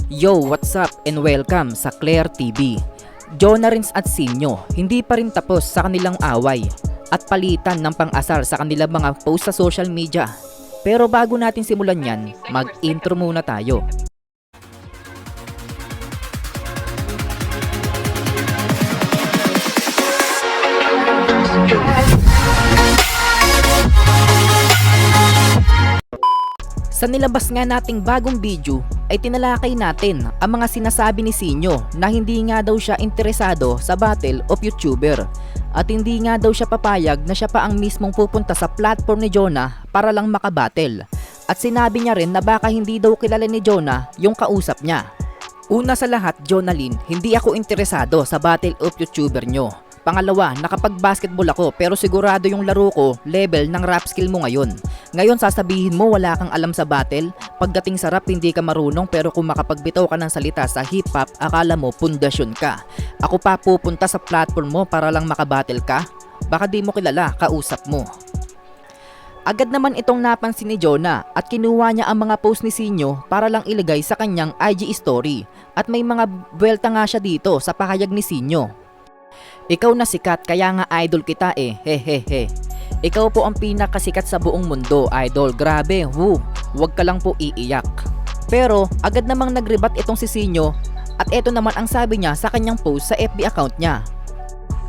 Yo, what's up and welcome sa Claire TV. Jonah Rins at Sinyo hindi pa rin tapos sa kanilang away at palitan ng pang-asar sa kanilang mga post sa social media. Pero bago natin simulan yan, mag-intro muna tayo. Sa nilabas nga nating bagong video ay tinalakay natin ang mga sinasabi ni Sinyo na hindi nga daw siya interesado sa battle of YouTuber at hindi nga daw siya papayag na siya pa ang mismong pupunta sa platform ni Jonah para lang makabattle. At sinabi niya rin na baka hindi daw kilala ni Jonah yung kausap niya. Una sa lahat, Jonalyn, hindi ako interesado sa battle of YouTuber nyo. Pangalawa, nakapag-basketball ako pero sigurado yung laro ko level ng rap skill mo ngayon. Ngayon sasabihin mo wala kang alam sa battle? Pagdating sa rap hindi ka marunong pero kung makapagbitaw ka ng salita sa hip hop akala mo pundasyon ka. Ako pa pupunta sa platform mo para lang makabattle ka? Baka di mo kilala, kausap mo. Agad naman itong napansin ni Jonah at kinuha niya ang mga post ni Sinyo para lang ilagay sa kanyang IG story. At may mga buwelta nga siya dito sa pahayag ni Sinyo. Ikaw na sikat kaya nga idol kita eh, hehehe. Ikaw po ang pinakasikat sa buong mundo, idol. Grabe, woo. Huwag ka lang po iiyak. Pero agad namang nagrebat itong si Sinyo at eto naman ang sabi niya sa kanyang post sa FB account niya.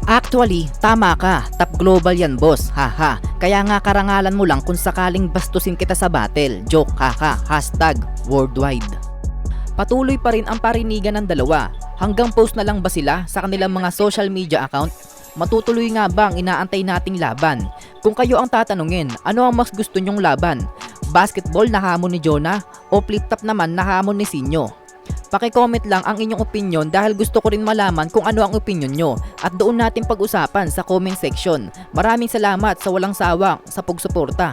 Actually, tama ka. Top global yan, boss. Haha. Kaya nga karangalan mo lang kung sakaling bastusin kita sa battle. Joke, haha. Hashtag worldwide. Patuloy pa rin ang parinigan ng dalawa. Hanggang post na lang ba sila sa kanilang mga social media account? Matutuloy nga ba ang inaantay nating laban? Kung kayo ang tatanungin, ano ang mas gusto nyong laban? Basketball na hamon ni Jonah o flip-top naman na hamon ni Sinyo? Paki-comment lang ang inyong opinion dahil gusto ko rin malaman kung ano ang opinion nyo at doon natin pag-usapan sa comment section. Maraming salamat sa walang sawa sa pagsuporta.